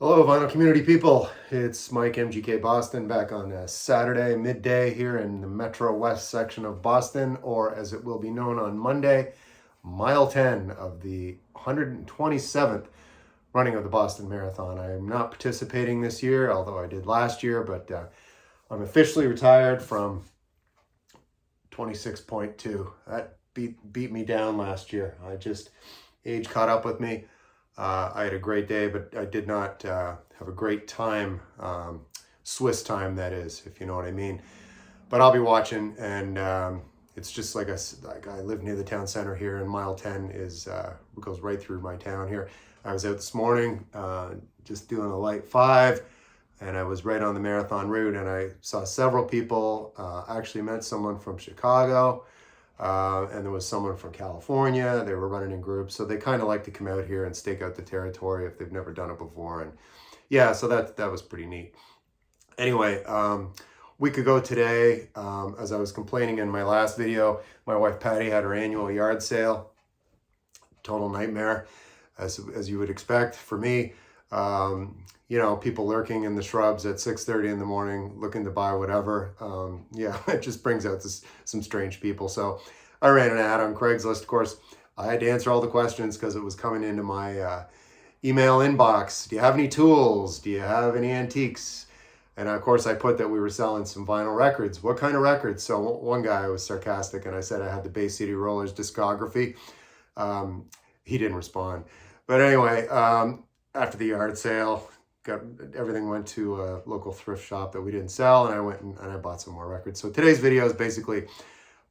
Hello, vinyl community people. It's Mike MGK Boston back on a Saturday midday here in the Metro West section of Boston, or as it will be known on Monday, mile 10 of the 127th running of the Boston Marathon. I am not participating this year, although I did last year, but I'm officially retired from 26.2. That beat me down last year. Age caught up with me. I had a great day, but I did not have a great time, Swiss time, that is, if you know what I mean. But I'll be watching, and it's just like I live near the town center here, and mile 10 goes right through my town here. I was out this morning just doing a light 5, and I was right on the marathon route, and I saw several people. Actually met someone from Chicago. And there was someone from California. They were running in groups, so they kind of like to come out here and stake out the territory if they've never done it before. And yeah, so that was pretty neat. Anyway, week ago today, as I was complaining in my last video, my wife Patty had her annual yard sale. Total nightmare, as you would expect for me. People lurking in the shrubs at 6:30 in the morning looking to buy whatever. It just brings out some strange people. So I ran an ad on Craigslist. Of course, I had to answer all the questions because it was coming into my email inbox. Do you have any tools? Do you have any antiques? And of course, I put that we were selling some vinyl records. What kind of records? So one guy was sarcastic, and I said I had the Bay City Rollers discography. He didn't respond. But anyway, after the yard sale, everything went to a local thrift shop that we didn't sell, and I went and I bought some more records. So today's video is basically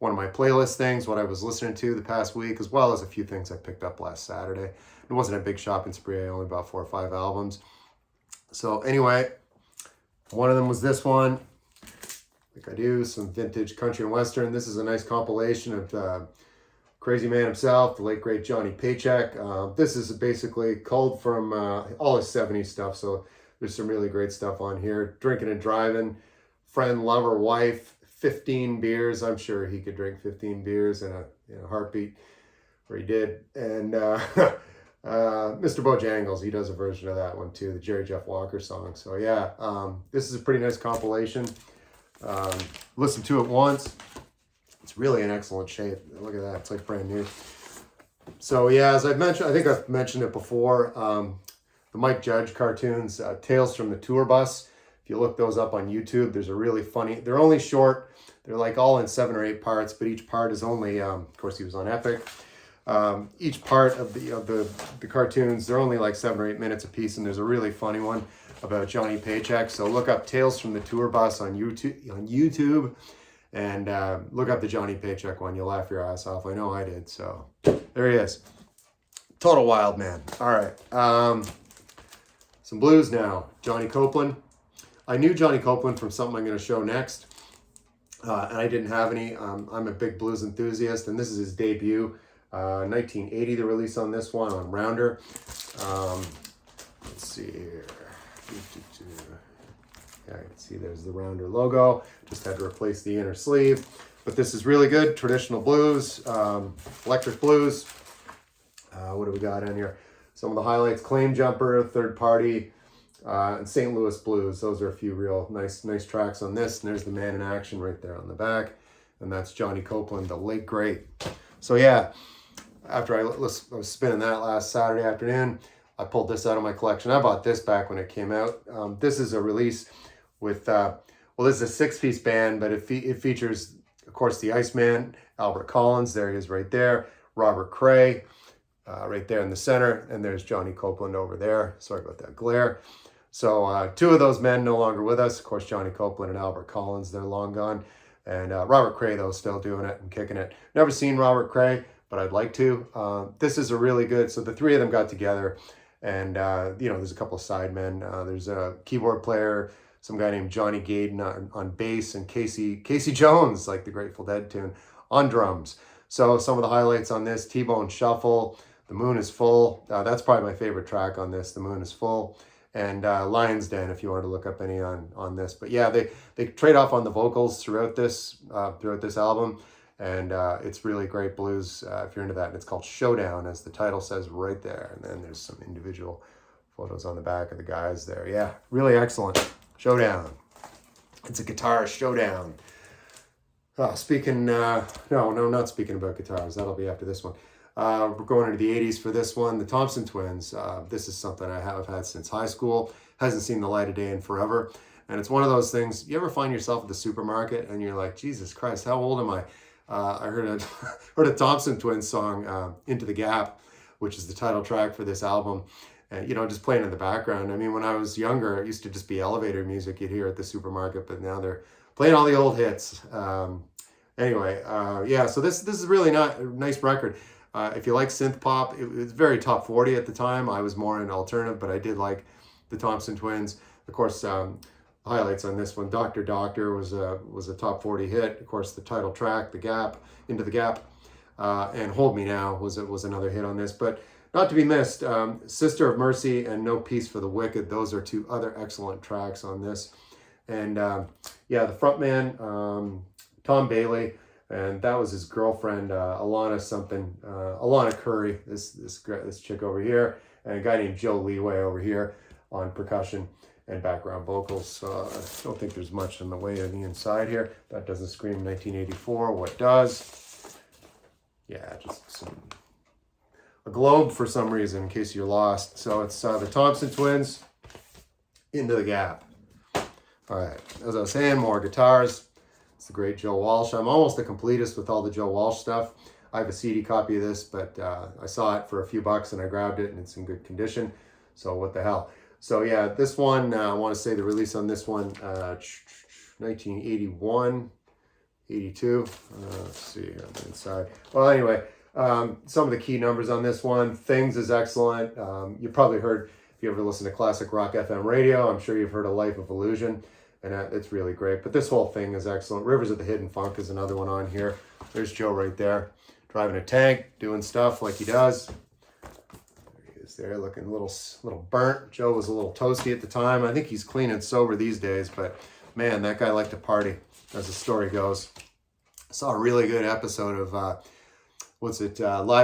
one of my playlist things, what I was listening to the past week, as well as a few things I picked up last Saturday. It wasn't a big shopping spree. I only bought 4 or 5 albums. So anyway, one of them was this one. Like I do, some vintage country and western. This is a nice compilation of crazy man himself, the late great Johnny Paycheck. This is basically culled from all his 70s stuff, so there's some really great stuff on here. Drinking and driving, friend, lover, wife, 15 beers. I'm sure he could drink 15 beers in a heartbeat, or he did. And Mr. Bojangles, he does a version of that one too, the Jerry Jeff Walker song. So yeah, this is a pretty nice compilation. Listen to it once. It's really in excellent shape. Look at that. It's like brand new. So yeah, as I've mentioned, I think I've mentioned it before, the Mike Judge cartoons, Tales from the Tour Bus. If you look those up on YouTube, there's a really funny, they're only short. They're like all in 7 or 8 parts, but each part is only, of course he was on Epic. Each part of the cartoons, they're only like 7 or 8 minutes a piece, and there's a really funny one about Johnny Paycheck. So look up Tales from the Tour Bus on YouTube. And look up the Johnny Paycheck one. You'll laugh your ass off. I know I did. So there he is. Total wild man. All right. Some blues now. Johnny Copeland. I knew Johnny Copeland from something I'm going to show next. And I didn't have any. I'm a big blues enthusiast. And this is his debut. 1980, the release on this one on Rounder. Let's see here. Yeah, I can see there's the Rounder logo. Just had to replace the inner sleeve. But this is really good. Traditional blues, electric blues. What do we got on here? Some of the highlights: Claim Jumper, Third Party, and St. Louis Blues. Those are a few real nice tracks on this. And there's the man in action right there on the back. And that's Johnny Copeland, the late great. So yeah, after I was spinning that last Saturday afternoon, I pulled this out of my collection. I bought this back when it came out. This is a release with, this is a 6-piece band, but it features, of course, the Iceman, Albert Collins. There he is right there. Robert Cray, right there in the center. And there's Johnny Copeland over there. Sorry about that glare. So 2 of those men no longer with us. Of course, Johnny Copeland and Albert Collins, they're long gone. And Robert Cray, though, still doing it and kicking it. Never seen Robert Cray, but I'd like to. This is a really good, so the 3 of them got together. And, there's a couple of sidemen. There's a keyboard player, some guy named Johnny Gaden on bass, and Casey Jones, like the Grateful Dead tune, on drums. So some of the highlights on this: TBone Shuffle, The Moon is Full. That's probably my favorite track on this, The Moon is Full. And Lion's Den, if you want to look up any on this. But yeah, they trade off on the vocals throughout this album. And it's really great blues if you're into that. And it's called Showdown, as the title says right there. And then there's some individual Photos on the back of the guys there. Yeah, really excellent. Showdown. It's a guitar showdown. Oh, not speaking about guitars. That'll be after this one. We're going into the 80s for this one. The Thompson Twins. This is something I have had since high school. Hasn't seen the light of day in forever. And it's one of those things, you ever find yourself at the supermarket and you're like, Jesus Christ, how old am I? I heard a Thompson Twins song, Into the Gap, which is the title track for this album. And, just playing in the background. I mean, when I was younger, it used to just be elevator music you'd hear at the supermarket, but now they're playing all the old hits. Yeah, so this is really not a nice record. If you like synth pop, it was very top 40 at the time. I was more in alternative, but I did like the Thompson Twins. Of course, highlights on this one, Dr. Doctor was a top 40 hit. Of course, the title track, The Gap, Into the Gap, and Hold Me Now was another hit on this. But not to be missed, Sister of Mercy and No Peace for the Wicked. Those are two other excellent tracks on this. And the frontman, Tom Bailey, and that was his girlfriend, Alana Curry, this chick over here, and a guy named Joe Leeway over here on percussion and background vocals. I don't think there's much in the way of the inside here. That doesn't scream 1984. What does? Yeah, just a globe for some reason, in case you're lost. So it's the Thompson Twins, Into the Gap. All right, as I was saying, more guitars. It's the great Joe Walsh. I'm almost a completist with all the Joe Walsh stuff. I have a CD copy of this, but I saw it for a few bucks and I grabbed it and it's in good condition. So what the hell. So yeah, this one, I want to say the release on this one, 1981, 82. Let's see here on the inside. Well, anyway, some of the key numbers on this one. Things is excellent. You probably heard, if you ever listen to classic rock FM radio, I'm sure you've heard of Life of Illusion. And it's really great. But this whole thing is excellent. Rivers of the Hidden Funk is another one on here. There's Joe right there, driving a tank, doing stuff like he does. There he is there, looking a little burnt. Joe was a little toasty at the time. I think he's clean and sober these days. But, man, that guy liked to party, as the story goes. I saw a really good episode of, Live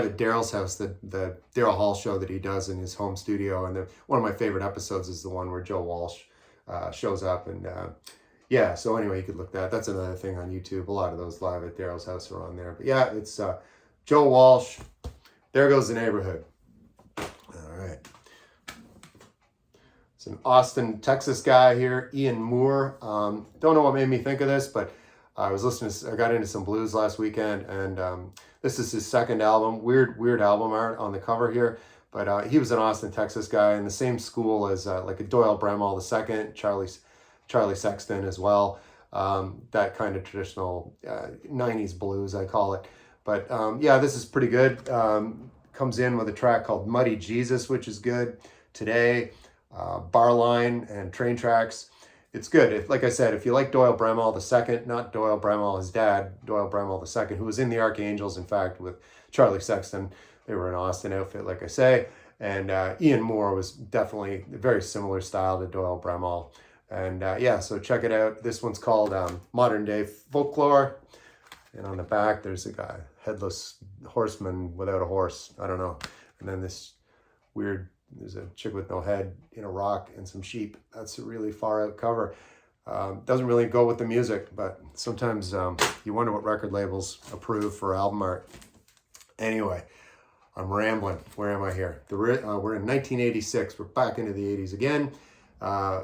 at Daryl's House, the Daryl Hall show that he does in his home studio. And one of my favorite episodes is the one where Joe Walsh shows up, and so anyway, you could look that's another thing on YouTube. A lot of those Live at Daryl's House are on there. But yeah, it's Joe Walsh. There Goes the Neighborhood. All right. It's an Austin, Texas guy here, Ian Moore. Don't know what made me think of this, but I got into some blues last weekend, and this is his second album. Weird album art on the cover here. But he was an Austin, Texas guy in the same school as like a Doyle Bramall II, Charlie Sexton as well. That kind of traditional 90s blues, I call it. But this is pretty good. Comes in with a track called Muddy Jesus, which is good. Today, Barline and Train Tracks. It's good. Like I said, if you like Doyle Bramall II, not Doyle Bramall, his dad, Doyle Bramall II, who was in the Archangels, in fact, with Charlie Sexton. They were an Austin outfit, like I say. And Ian Moore was definitely a very similar style to Doyle Bramall. And so check it out. This one's called Modern Day Folklore. And on the back, there's a guy, headless horseman without a horse. I don't know. And then there's a chick with no head in a rock and some sheep. That's a really far out cover. Doesn't really go with the music, but sometimes you wonder what record labels approve for album art. Anyway, I'm rambling. Where am I here? We're in 1986. We're back into the 80s again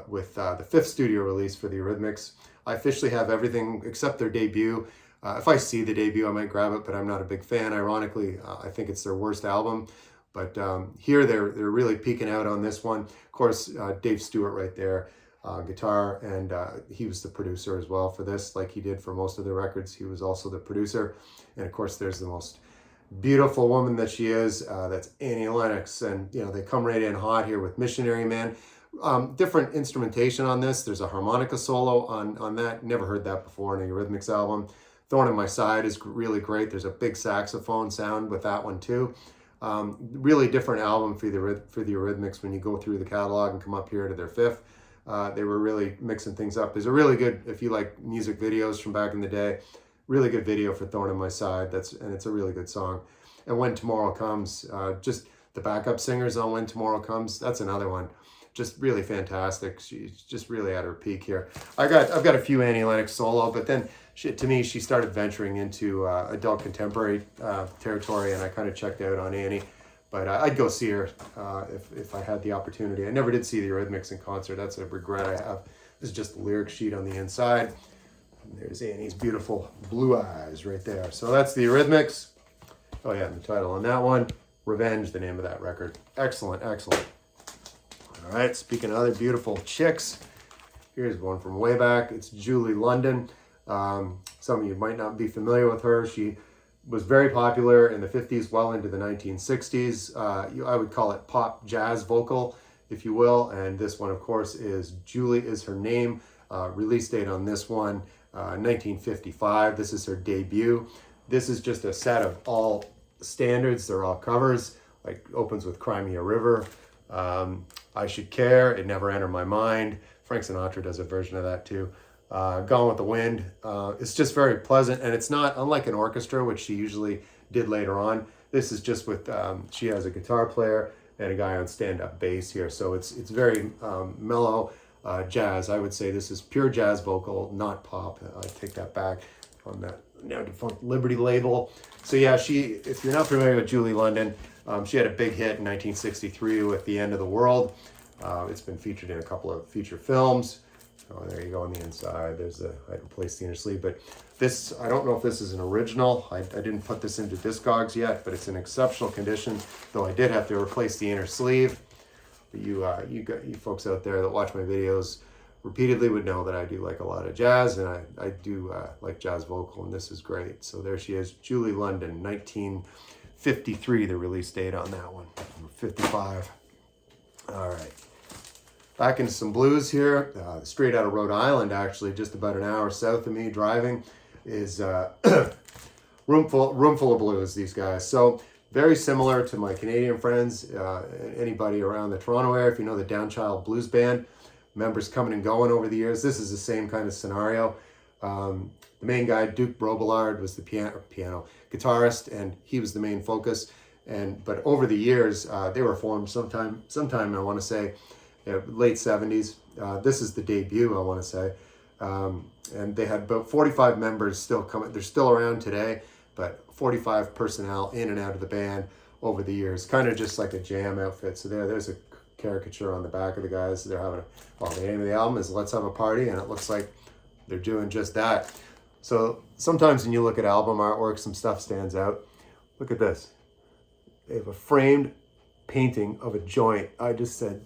with the fifth studio release for the Eurythmics. I officially have everything except their debut. If I see the debut, I might grab it, but I'm not a big fan. Ironically, I think it's their worst album. But here they're really peaking out on this one. Of course, Dave Stewart right there, guitar, and he was the producer as well for this, like he did for most of the records. He was also the producer. And of course, there's the most beautiful woman that she is, that's Annie Lennox. And they come right in hot here with Missionary Man. Different instrumentation on this. There's a harmonica solo on that. Never heard that before in a Eurythmics album. Thorn in My Side is really great. There's a big saxophone sound with that one too. Really different album for the Eurythmics when you go through the catalog and come up here to their fifth. They were really mixing things up. There's a really good, if you like music videos from back in the day, really good video for Thorn in My Side. And it's a really good song. And When Tomorrow Comes, just the backup singers on When Tomorrow Comes. That's another one. Just really fantastic. She's just really at her peak here. I've got a few Annie Lennox solo, but then to me, she started venturing into adult contemporary territory, and I kind of checked out on Annie. But I'd go see her if I had the opportunity. I never did see the Eurythmics in concert. That's a regret I have. This is just the lyric sheet on the inside. And there's Annie's beautiful blue eyes right there. So that's the Eurythmics. Oh yeah, and the title on that one, Revenge, the name of that record. Excellent, excellent. All right, speaking of other beautiful chicks, here's one from way back. It's Julie London. Some of you might not be familiar with her. She was very popular in the 50s, well into the 1960s. I would call it pop jazz vocal, if you will. And this one, of course, is Julie is her name. Release date on this one, 1955. This is her debut. This is just a set of all standards. They're all covers, like opens with Cry Me a River. I Should Care, It Never Entered My Mind. Frank Sinatra does a version of that too. Gone with the Wind. It's just very pleasant, and it's not unlike an orchestra, which she usually did later on. This is just with, she has a guitar player and a guy on stand-up bass here, so it's very mellow jazz. I would say this is pure jazz vocal, not pop. I take that back on that now defunct Liberty label. So yeah, if you're not familiar with Julie London, she had a big hit in 1963 with The End of the World. It's been featured in a couple of feature films. Oh, there you go on the inside. I replaced the inner sleeve, but this, I don't know if this is an original. I didn't put this into Discogs yet, but it's in exceptional condition, though I did have to replace the inner sleeve. But you folks out there that watch my videos repeatedly would know that I do like a lot of jazz, and I do like jazz vocal, and this is great. So there she is, Julie London, 1953, the release date on that one, 55. All right. Back into some blues here, straight out of Rhode Island, actually, just about an hour south of me driving, is roomful of blues, these guys. So very similar to my Canadian friends, anybody around the Toronto area, if you know the Downchild Blues Band, members coming and going over the years. This is the same kind of scenario. The main guy, Duke Robillard, was the piano guitarist, and he was the main focus. But over the years, they were formed sometime I want to say, late 70s. This is the debut, I want to say. And they had about 45 members still coming. They're still around today, but 45 personnel in and out of the band over the years. Kind of just like a jam outfit. So there's a caricature on the back of the guys. They're having the name of the album is Let's Have a Party, and it looks like they're doing just that. So sometimes when you look at album artwork, some stuff stands out. Look at this. They have a framed painting of a joint. I just said,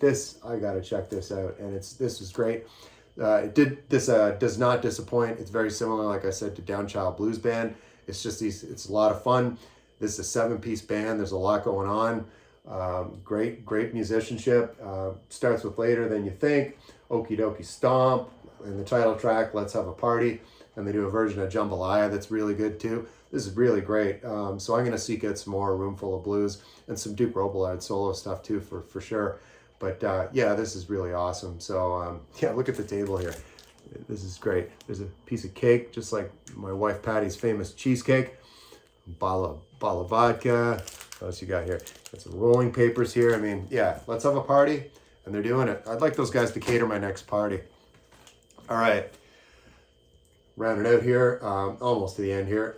I gotta check this out, and this is great. Does not disappoint. It's very similar, like I said, to Downchild Blues Band. It's just it's a lot of fun. This is a 7-piece band. There's a lot going on. Great musicianship. Starts with Later Than You Think, Okie Dokie Stomp, and the title track, Let's Have a Party. And they do a version of Jambalaya that's really good too. This is really great. So I'm gonna seek out some more Roomful of Blues and some Duke Robillard solo stuff too, for sure. But yeah, this is really awesome. So yeah, look at the table here. This is great. There's a piece of cake, just like my wife Patty's famous cheesecake. Bottle of vodka. What else you got here? Got some rolling papers here. I mean, yeah, let's have a party. And they're doing it. I'd like those guys to cater my next party. All right. Rounding out here, almost to the end here.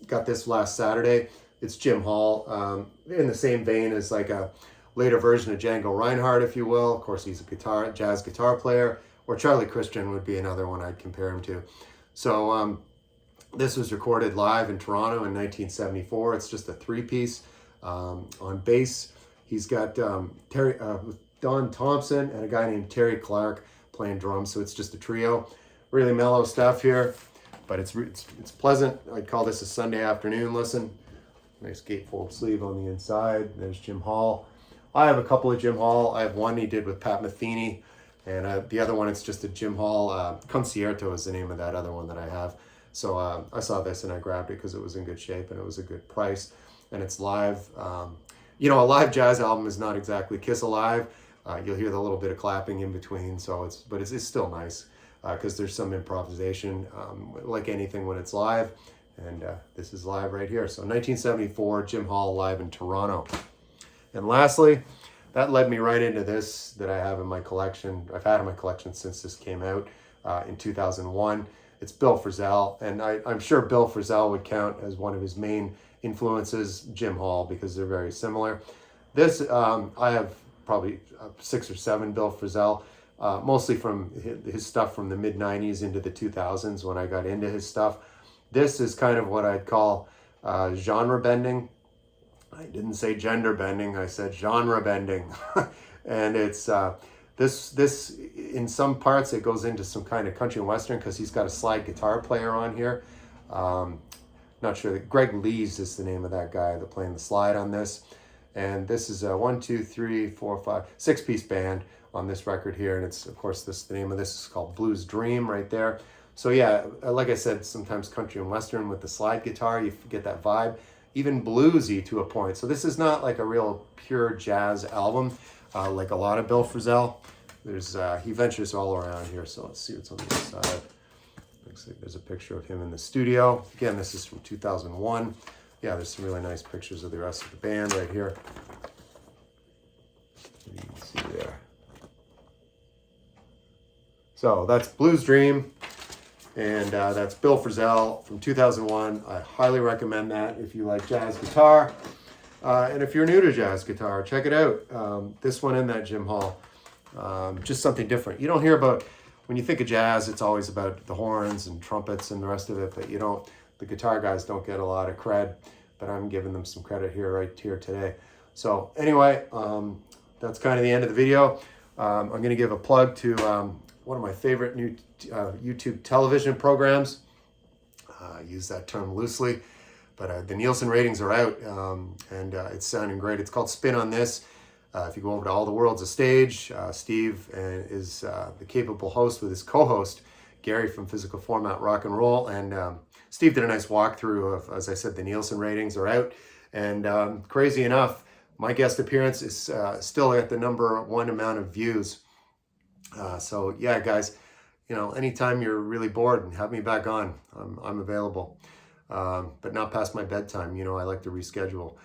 Got this last Saturday. It's Jim Hall, in the same vein as like a later version of Django Reinhardt, if you will. Of course, he's a jazz guitar player, or Charlie Christian would be another one I'd compare him to. So this was recorded live in Toronto in 1974. It's just a 3-piece. On bass, he's got Don Thompson and a guy named Terry Clark playing drums. So it's just a trio. Really mellow stuff here, but it's pleasant. I'd call this a Sunday afternoon listen. Nice gatefold sleeve on the inside. There's Jim Hall. I have a couple of Jim Hall. I have one he did with Pat Metheny, and the other one, it's just a Jim Hall. Concierto is the name of that other one that I have. So I saw this and I grabbed it because it was in good shape and it was a good price. And it's live. You know, a live jazz album is not exactly Kiss Alive. You'll hear the little bit of clapping in between, but it's still nice because there's some improvisation, like anything when it's live. And this is live right here. So 1974, Jim Hall live in Toronto. And lastly, that led me right into this that I have in my collection. I've had in my collection since this came out in 2001. It's Bill Frizzell, and I'm sure Bill Frizzell would count as one of his main influences, Jim Hall, because they're very similar. This, I have probably 6 or 7 Bill Frizzell, mostly from his stuff from the mid-90s into the 2000s when I got into his stuff. This is kind of what I'd call genre bending. I didn't say gender bending, I said genre bending. And it's this in some parts it goes into some kind of country and western because he's got a slide guitar player on here. Not sure, Greg Lees is the name of that guy that's playing the slide on this. And this is a 1, 2, 3, 4, 5, 6-piece band on this record here. And it's, of course, the name of this is called Blues Dream right there. So yeah, like I said, sometimes country and western with the slide guitar, you get that vibe. Even bluesy to a point. So this is not like a real pure jazz album, like a lot of Bill Frizzell. He ventures all around here. So let's see what's on the other side. Looks like there's a picture of him in the studio. Again, this is from 2001. Yeah, there's some really nice pictures of the rest of the band right here. You can see there. So that's Blues Dream, and that's Bill Frizzell from 2001. I highly recommend that if you like jazz guitar. And if you're new to jazz guitar, check it out. This one and that Jim Hall. Just something different. You don't hear about, when you think of jazz, it's always about the horns and trumpets and the rest of it, but the guitar guys don't get a lot of cred, but I'm giving them some credit here, right here today. So anyway, that's kind of the end of the video. I'm going to give a plug to one of my favorite new YouTube television programs. I use that term loosely, but the Nielsen ratings are out, and it's sounding great. It's called Spin on This. If you go over to All the World's a Stage, Steve is the capable host with his co-host, Gary from Physical Format Rock and Roll. And Steve did a nice walkthrough of, as I said, the Nielsen ratings are out. And crazy enough, my guest appearance is still at the #1 amount of views. So yeah, guys, anytime you're really bored and have me back on, I'm available. But not past my bedtime. I like to reschedule.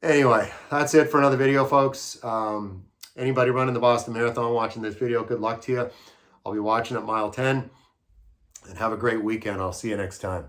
Anyway, that's it for another video, folks. Anybody running the Boston Marathon watching this video, good luck to you. I'll be watching at mile 10. And have a great weekend. I'll see you next time.